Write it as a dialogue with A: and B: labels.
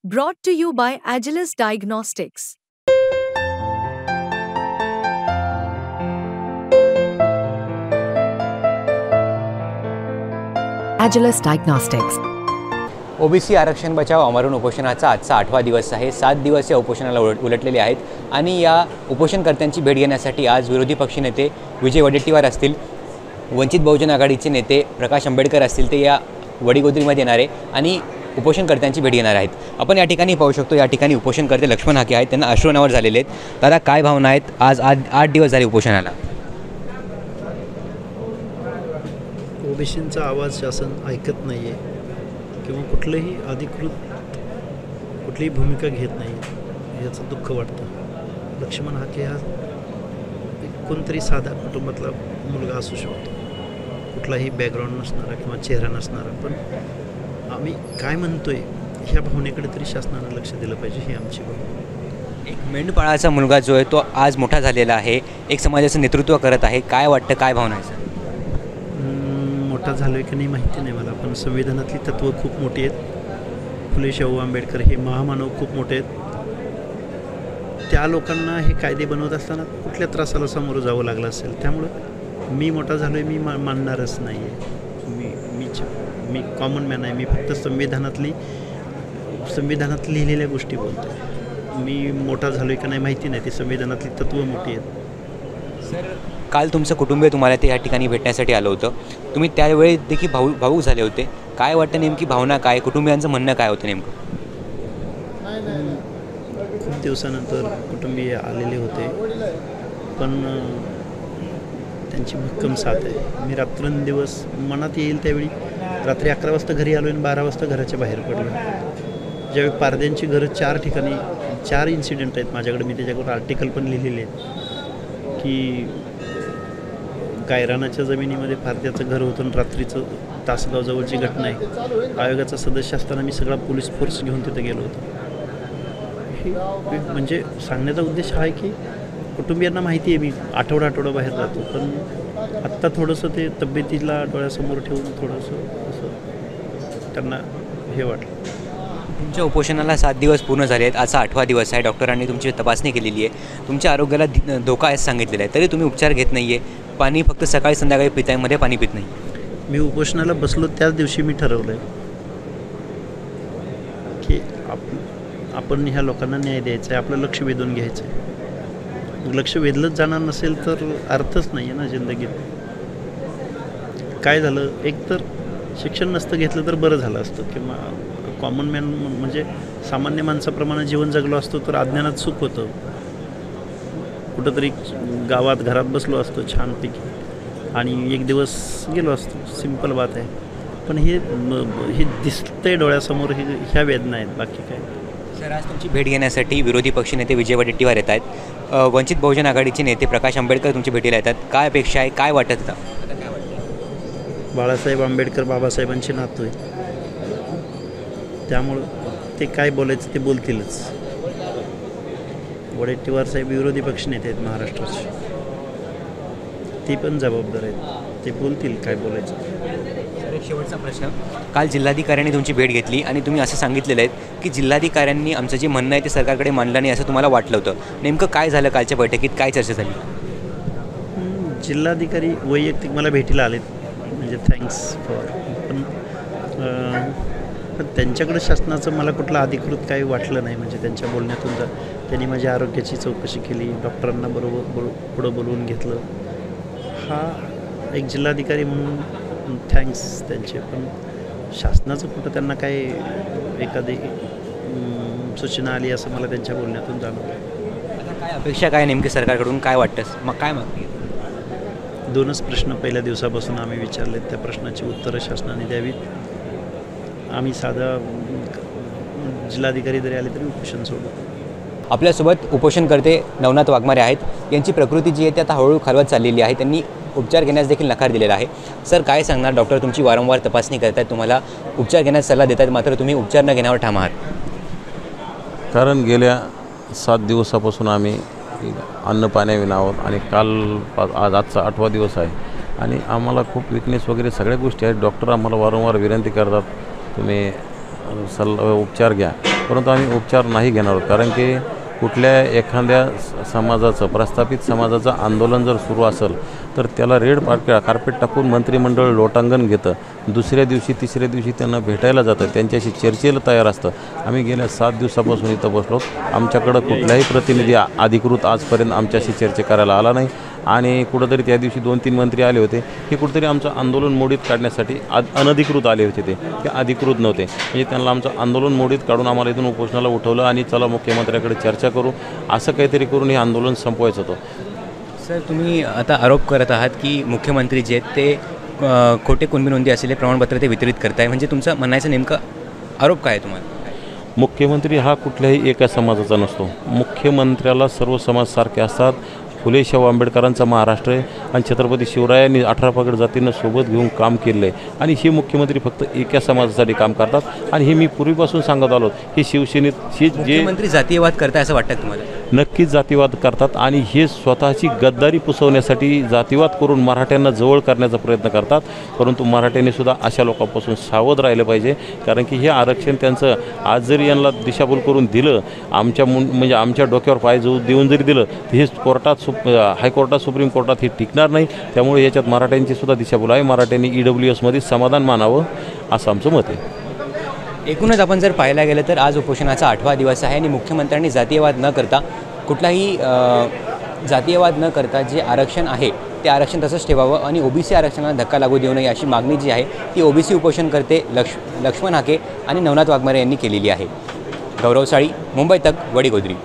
A: Brought to you by Agilus Diagnostics.
B: Agilus Diagnostics.
C: OBC आरक्षण बचाव आमरण उपोषणाचा आजचा 8वा दिवस आहे. 7 दिवस या उपोषणाला उलटलेले आहेत आणि या उपोषणकर्त्यांची भेट घेण्यासाठी आज विरोधी पक्षनेते विजय वडेट्टीवार असतील, वंचित बहुजन आघाडीचे नेते प्रकाश आंबेडकर असतील, ते या वडीगोद्रीमध्ये येणार आहे आणि उपोषणकर्त्यांची भेट घेणार आहेत. आपण या ठिकाणी पाहू शकतो, या ठिकाणी उपोषणकर्ते लक्ष्मण हाके आहेत, त्यांना अश्रू झालेले आहेत. दादा, काय भावना आहेत? आज 8 दिवस झाले उपोषणाला.
D: ओबीसींचा आवाज शासन ऐकत नाही आहे किंवा कुठलंही अधिकृत कुठलीही भूमिका घेत नाही, याचं दुःख वाटतं. लक्ष्मण हाके हा कोणतरी साधा कुटुंबातला मुलगा असू शकतो, कुठलाही बॅकग्राऊंड नसणारा किंवा चेहरा नसणारा, पण आम्ही काय म्हणतोय ह्या भावनेकडे तरी शासनानं लक्ष दिलं पाहिजे, ही आमची भावना.
C: एक मेंढपाळाचा मुलगा जो आहे तो आज मोठा झालेला आहे, एक समाजाचं नेतृत्व करत आहे. काय वाटतं, काय भावना आहे सर?
D: मोठा झालो आहे की नाही माहिती नाही मला, पण संविधानातली तत्त्वं खूप मोठी आहेत. फुले शाहू आंबेडकर हे महामानव खूप मोठे आहेत. त्या लोकांना हे कायदे बनवत असताना कुठल्या त्रासाला सामोरं जावं लागलं असेल, त्यामुळं मी मोठा झालो आहे मी मानणारच नाही आहे. मी कॉमन मॅन आहे. मी फक्त संविधानात लिहिलेल्या गोष्टी बोलतो. मी मोठा झालो आहे का नाही माहिती नाही, ती संविधानातली तत्त्वं मोठी आहेत.
C: सर, काल तुमचं कुटुंबीय तुम्हाला ते या ठिकाणी भेटण्यासाठी आलं होतं, तुम्ही त्यावेळी देखील भावूक झाले होते. काय वाटतं, नेमकी भावना काय, कुटुंबियांचं म्हणणं काय होतं नेमकं?
D: खूप दिवसानंतर कुटुंबीय आलेले होते, पण त्यांची भक्कम साथ आहे. मी रात्रंदिवस मनात येईल त्यावेळी रात्री 11 वाजता घरी आलो आणि 12 वाजता घराच्या बाहेर पडलो. ज्यावेळी पारद्यांची घरं 4 ठिकाणी 4 इन्सिडेंट आहेत माझ्याकडे, मी त्याच्यावर आर्टिकल पण लिहिलेले आहेत की गायरानाच्या जमिनीमध्ये पारद्याचं घर होतं आणि रात्रीचं तासगावजवळची घटना आहे. आयोगाचा सदस्य असताना मी सगळा पोलीस फोर्स घेऊन तिथं गेलो होतो. हे म्हणजे सांगण्याचा उद्देश हा आहे की कुटुंबियांना माहिती आहे मी आठवडा बाहेर जातो, पण आत्ता थोडंसं ते तब्येतीला डोळ्यासमोर ठेवून थोडंसं असं त्यांना हे वाटलं.
C: तुमच्या उपोषणाला 7 दिवस पूर्ण झाले आहेत, आजचा 8वा दिवस आहे. डॉक्टरांनी तुमची तपासणी केलेली आहे, तुमच्या आरोग्याला धोका आहे सांगितलेलं आहे, तरी तुम्ही उपचार घेत नाही आहे. पाणी फक्त सकाळी संध्याकाळी पिताय, मध्ये पाणी पित नाही.
D: मी उपोषणाला बसलो त्याच दिवशी मी ठरवलं आहे की आपण ह्या लोकांना न्याय द्यायचा आहे, आपलं लक्ष वेधून घ्यायचं आहे. लक्ष वेधलंच जाणार नसेल तर अर्थच नाही आहे ना जिंदगीत. काय झालं, एक तर शिक्षण नसतं घेतलं तर बरं झालं असतं, किंवा कॉमन मॅन म्हणजे सामान्य माणसाप्रमाणे जीवन जगलो असतो तर अज्ञानात सुख होतं. कुठंतरी गावात घरात बसलो असतो छानपैकी आणि एक दिवस गेलो असतो, सिंपल बात आहे. पण हे दिसतंय डोळ्यासमोर, ह्या वेदना आहेत, बाकी काय.
C: सर, आज तुमची भेट घेण्यासाठी विरोधी पक्षनेते विजय वडेट्टीवार येत आहेत, वंचित बहुजन आघाडीचे नेते प्रकाश आंबेडकर तुमच्या भेटीला येतात. काय अपेक्षा आहे, काय वाटत होतं?
D: बाळासाहेब आंबेडकर बाबासाहेबांचे नातू आहे, त्यामुळं ते काय बोलायचं ते बोलतीलच. वडेट्टीवार साहेब विरोधी पक्षनेते आहेत महाराष्ट्राचे, ते पण जबाबदार आहेत, ते बोलतील काय बोलायचं.
C: एक शेवटचा प्रश्न, काल जिल्हाधिकाऱ्यांनी तुमची भेट घेतली आणि तुम्ही असं सांगितलेलं आहे की जिल्हाधिकाऱ्यांनी आमचं जे म्हणणं आहे ते सरकारकडे मांडलं नाही, असं तुम्हाला वाटलं होतं. नेमकं काय झालं कालच्या बैठकीत, काय चर्चा झाली?
D: जिल्हाधिकारी वैयक्तिक मला भेटीला आलेत, म्हणजे थँक्स फॉर, पण त्यांच्याकडे शासनाचं मला कुठलं अधिकृत काही वाटलं नाही. म्हणजे त्यांच्या बोलण्यातून त्यांनी माझ्या आरोग्याची चौकशी केली, डॉक्टरांना पुढं बोलवून घेतलं. हा एक जिल्हाधिकारी म्हणून थँक्स त्यांचे, पण शासनाचं कुठं त्यांना काही एखादी सूचना आली असं मला त्यांच्या बोलण्यातून जाणवलं.
C: आता काय अपेक्षा काय नेमकी सरकारकडून, काय वाटतं, मग काय मागते?
D: 2च प्रश्न पहिल्या दिवसापासून आम्ही विचारलेत, त्या प्रश्नाची उत्तरं शासनाने द्यावीत. आम्ही साधा जिल्हाधिकारी जरी आले तरी उपोषण सोडू.
C: आपल्यासोबत उपोषणकर्ते नवनाथ वाघमारे आहेत. यांची प्रकृती जी आहे ती आता हळूहळू खालवत चाललेली आहे, त्यांनी उपचार घेण्यास देखील नकार दिलेला आहे. सर, काय सांगणार? डॉक्टर तुमची वारंवार तपासणी करत आहेत, तुम्हाला उपचार घेण्यास सल्ला देत आहेत, मात्र तुम्ही उपचार न घेण्यावर ठाम आहात.
E: कारण गेल्या 7 दिवसापासून आम्ही अन्न पाण्याविना आहोत आणि आजचा 8वा दिवस आहे आणि आम्हाला खूप विकनेस वगैरे सगळ्या गोष्टी आहेत. डॉक्टर आम्हाला वारंवार विनंती करतात, तुम्ही उपचार घ्या, परंतु आम्ही उपचार नाही घेणार आहोत. कारण की कुठल्या एखाद्या समाजाचं प्रस्थापित समाजाचं आंदोलन जर सुरू असेल तर त्याला रेड कार्पेट टाकून मंत्रिमंडळ लोटांगण घेतं. दुसऱ्या दिवशी तिसऱ्या दिवशी त्यांना भेटायला जातं, त्यांच्याशी चर्चेला तयार असतं. आम्ही गेल्या 7 दिवसापासून इथं बसलो. आमच्याकडं कुठलाही प्रतिनिधी अधिकृत आजपर्यंत आमच्याशी चर्चा करायला आला नाही. आणि कुठंतरी त्या दिवशी 2-3 मंत्री आले होते, हे कुठंतरी आमचं आंदोलन मोडीत काढण्यासाठी अनधिकृत आले होते. ते अधिकृत नव्हते. म्हणजे त्यांना आमचं आंदोलन मोडीत काढून आम्हाला इथून उपोषणाला उठवलं आणि चला मुख्यमंत्र्याकडे चर्चा करू असं काहीतरी करून हे आंदोलन संपवायचं होतं.
C: सर, तुम्ही आता आरोप करत आहात की मुख्यमंत्री जे आहेत ते खोटे कुणबी नोंदी असलेले प्रमाणपत्र ते वितरित करताय. म्हणजे तुमचं म्हणायचं नेमकं आरोप काय आहे तुम्हाला?
E: मुख्यमंत्री हा कुठल्याही एका समाजाचा नसतो. मुख्यमंत्र्याला सर्व समाज सारखे असतात. फुले शाहू आंबेडकरांचा महाराष्ट्र आहे आणि छत्रपती शिवरायांनी 18 पगड जातींना सोबत घेऊन काम केलं आहे. आणि हे मुख्यमंत्री फक्त एका समाजासाठी काम करतात. आणि हे मी पूर्वीपासून सांगत आलो, हे शिवसेनेत जे
C: मुख्यमंत्री जातीयवाद करताय असं वाटतं तुम्हाला?
E: नक्कीच जातीवाद करतात आणि हे स्वतःची गद्दारी पुसवण्यासाठी जातीवाद करून मराठ्यांना जवळ करण्याचा प्रयत्न करतात. परंतु मराठ्यांनी सुद्धा अशा लोकांपासून सावध राहिलं पाहिजे. कारण की हे आरक्षण त्यांचं आज जरी यांना दिशाभूल करून दिलं, म्हणजे आमच्या डोक्यावर पाय देऊन जरी दिलं, तर हे कोर्टात हायकोर्टात सुप्रीम कोर्टात हे टिकणार नाही. त्यामुळे याच्यात मराठ्यांची सुद्धा दिशाभूल आहे. मराठ्यांनी EWSमध्ये समाधान मानावं असं आमचं मत आहे.
C: एकूणच आपण जर पाहायला गेलं तर आज उपोषणाचा 8वा दिवस आहे आणि मुख्यमंत्र्यांनी जातीयवाद न करता कुठलाही जातीयवाद न करता जे आरक्षण आहे ते आरक्षण तसंच ठेवावं आणि OBC आरक्षणाला धक्का लागू देऊ नये अशी मागणी जी आहे ती OBC उपोषणकर्ते लक्ष्मण हाके आणि नवनाथ वाघमारे यांनी केलेली आहे. गौरव साळी, मुंबई तक, वडीगोद्री.